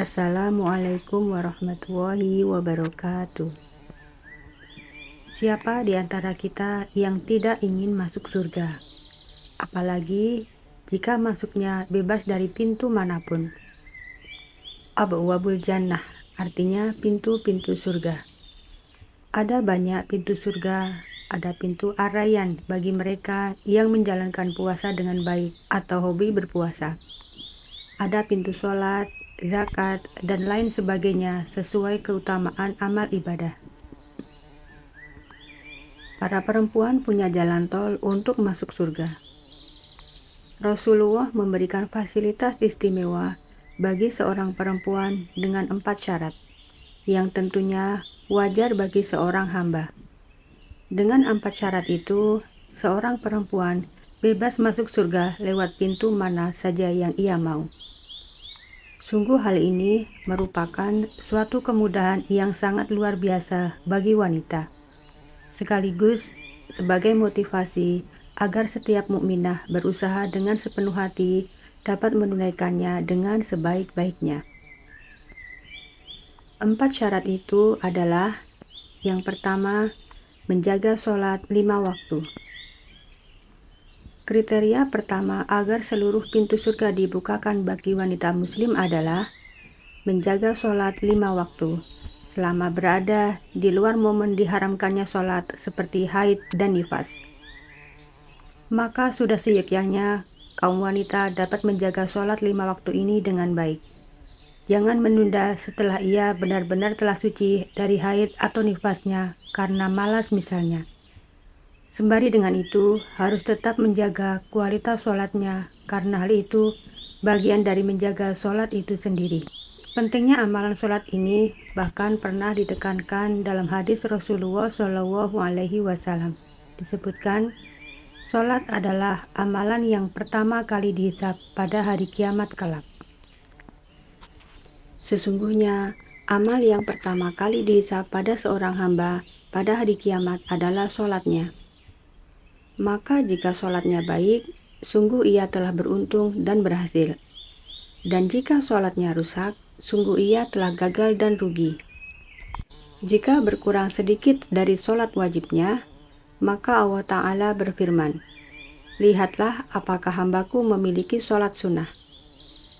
Assalamualaikum warahmatullahi wabarakatuh. Siapa di antara kita yang tidak ingin masuk surga? Apalagi jika masuknya bebas dari pintu manapun. Abwabul Jannah artinya pintu-pintu surga. Ada banyak pintu surga, ada pintu Ar-Rayyan bagi mereka yang menjalankan puasa dengan baik atau hobi berpuasa. Ada pintu sholat, zakat, dan lain sebagainya sesuai keutamaan amal ibadah. Para perempuan punya jalan tol untuk masuk surga. Rasulullah memberikan fasilitas istimewa bagi seorang perempuan dengan 4 syarat, yang tentunya wajar bagi seorang hamba. Dengan 4 syarat itu, seorang perempuan bebas masuk surga lewat pintu mana saja yang ia mau. Sungguh hal ini merupakan suatu kemudahan yang sangat luar biasa bagi wanita, sekaligus sebagai motivasi agar setiap mukminah berusaha dengan sepenuh hati dapat menunaikannya dengan sebaik-baiknya. 4 syarat itu adalah: yang pertama, menjaga sholat 5 waktu. Kriteria pertama agar seluruh pintu surga dibukakan bagi wanita muslim adalah menjaga sholat 5 waktu selama berada di luar momen diharamkannya sholat seperti haid dan nifas. Maka sudah seyogyanya kaum wanita dapat menjaga sholat 5 waktu ini dengan baik. Jangan menunda setelah ia benar-benar telah suci dari haid atau nifasnya karena malas misalnya. Sembari dengan itu, harus tetap menjaga kualitas sholatnya, karena hal itu bagian dari menjaga sholat itu sendiri. Pentingnya amalan sholat ini bahkan pernah ditekankan dalam hadis Rasulullah SAW. Disebutkan, sholat adalah amalan yang pertama kali dihisab pada hari kiamat kelak. Sesungguhnya, amal yang pertama kali dihisab pada seorang hamba pada hari kiamat adalah sholatnya. Maka jika sholatnya baik, sungguh ia telah beruntung dan berhasil. Dan jika sholatnya rusak, sungguh ia telah gagal dan rugi. Jika berkurang sedikit dari sholat wajibnya, maka Allah Ta'ala berfirman, "Lihatlah apakah hambaku memiliki sholat sunnah.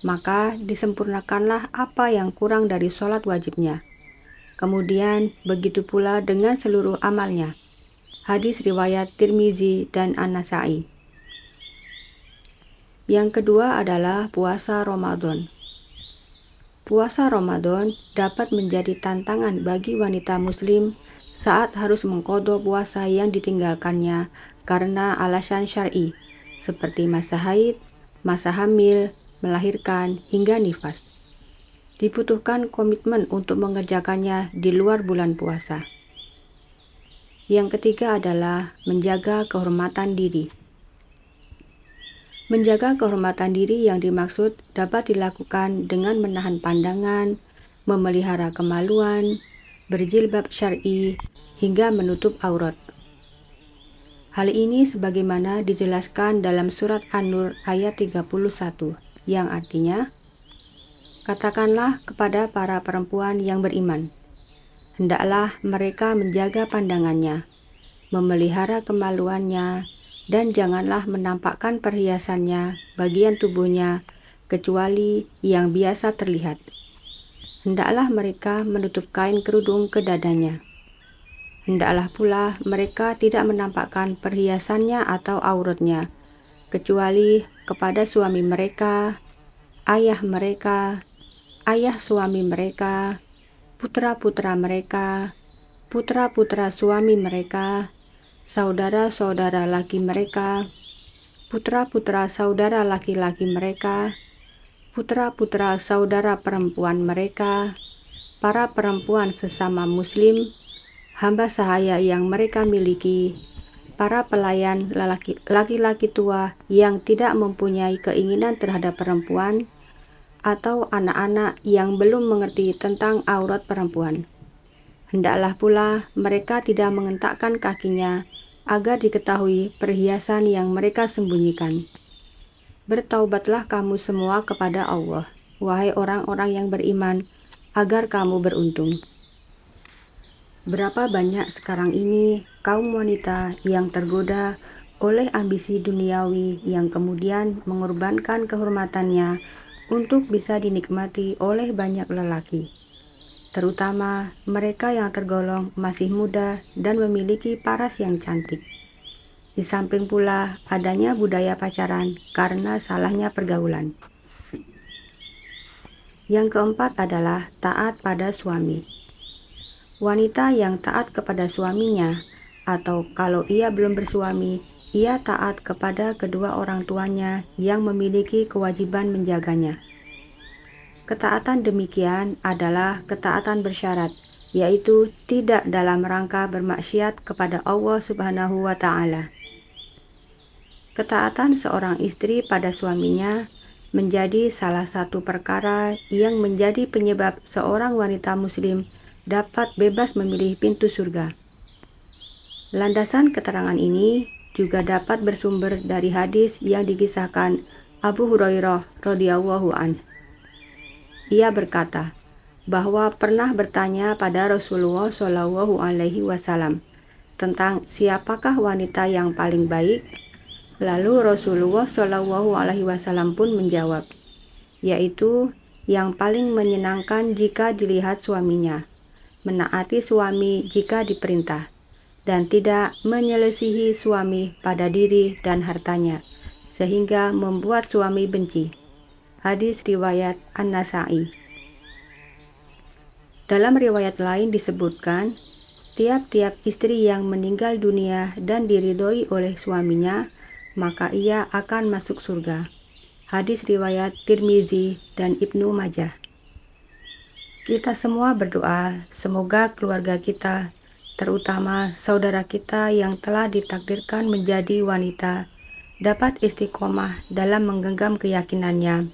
Maka disempurnakanlah apa yang kurang dari sholat wajibnya. Kemudian begitu pula dengan seluruh amalnya." Hadis riwayat Tirmizi dan An-Nasa'i. Yang kedua adalah puasa Ramadan. Puasa Ramadan dapat menjadi tantangan bagi wanita muslim saat harus mengqadha puasa yang ditinggalkannya karena alasan syar'i, seperti masa haid, masa hamil, melahirkan, hingga nifas. Dibutuhkan komitmen untuk mengerjakannya di luar bulan puasa. Yang ketiga adalah menjaga kehormatan diri. Menjaga kehormatan diri yang dimaksud dapat dilakukan dengan menahan pandangan, memelihara kemaluan, berjilbab syar'i, hingga menutup aurat. Hal ini sebagaimana dijelaskan dalam surat An-Nur ayat 31, yang artinya, "Katakanlah kepada para perempuan yang beriman, hendaklah mereka menjaga pandangannya, memelihara kemaluannya, dan janganlah menampakkan perhiasannya bagian tubuhnya kecuali yang biasa terlihat. Hendaklah mereka menutup kain kerudung ke dadanya. Hendaklah pula mereka tidak menampakkan perhiasannya atau auratnya kecuali kepada suami mereka, ayah mereka, ayah suami mereka, putra-putra mereka, putra-putra suami mereka, saudara-saudara laki mereka, putra-putra saudara laki-laki mereka, putra-putra saudara perempuan mereka, para perempuan sesama muslim, hamba sahaya yang mereka miliki, para pelayan laki-laki tua yang tidak mempunyai keinginan terhadap perempuan, atau anak-anak yang belum mengerti tentang aurat perempuan. Hendaklah pula mereka tidak mengentakkan kakinya agar diketahui perhiasan yang mereka sembunyikan. Bertaubatlah kamu semua kepada Allah, wahai orang-orang yang beriman, agar kamu beruntung. Berapa banyak sekarang ini kaum wanita yang tergoda oleh ambisi duniawi yang kemudian mengorbankan kehormatannya untuk bisa dinikmati oleh banyak lelaki, terutama mereka yang tergolong masih muda dan memiliki paras yang cantik. Di samping pula adanya budaya pacaran karena salahnya pergaulan. Yang keempat adalah taat pada suami. Wanita yang taat kepada suaminya, atau kalau ia belum bersuami, ia taat kepada kedua orang tuanya yang memiliki kewajiban menjaganya. Ketaatan demikian adalah ketaatan bersyarat, yaitu tidak dalam rangka bermaksiat kepada Allah Subhanahu wa Ta'ala. Ketaatan seorang istri pada suaminya menjadi salah satu perkara yang menjadi penyebab seorang wanita muslim dapat bebas memilih pintu surga. Landasan keterangan ini juga dapat bersumber dari hadis yang dikisahkan Abu Hurairah radhiyallahu anhu. Ia berkata bahwa pernah bertanya pada Rasulullah Shallallahu alaihi wasallam tentang siapakah wanita yang paling baik. Lalu Rasulullah Shallallahu alaihi wasallam pun menjawab, yaitu yang paling menyenangkan jika dilihat suaminya, menaati suami jika diperintah, dan tidak menyelisihi suami pada diri dan hartanya, sehingga membuat suami benci. Hadis riwayat An-Nasa'i. Dalam riwayat lain disebutkan, tiap-tiap istri yang meninggal dunia dan diridhoi oleh suaminya, maka ia akan masuk surga. Hadis riwayat Tirmizi dan Ibnu Majah. Kita semua berdoa semoga keluarga kita, terutama saudara kita yang telah ditakdirkan menjadi wanita, dapat istiqomah dalam menggenggam keyakinannya,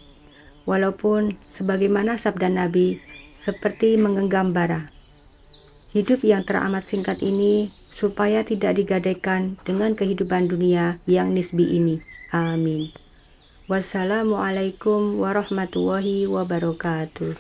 walaupun sebagaimana sabda Nabi, seperti menggenggam bara. Hidup yang teramat singkat ini supaya tidak digadaikan dengan kehidupan dunia yang nisbi ini. Amin. Wassalamualaikum warahmatullahi wabarakatuh.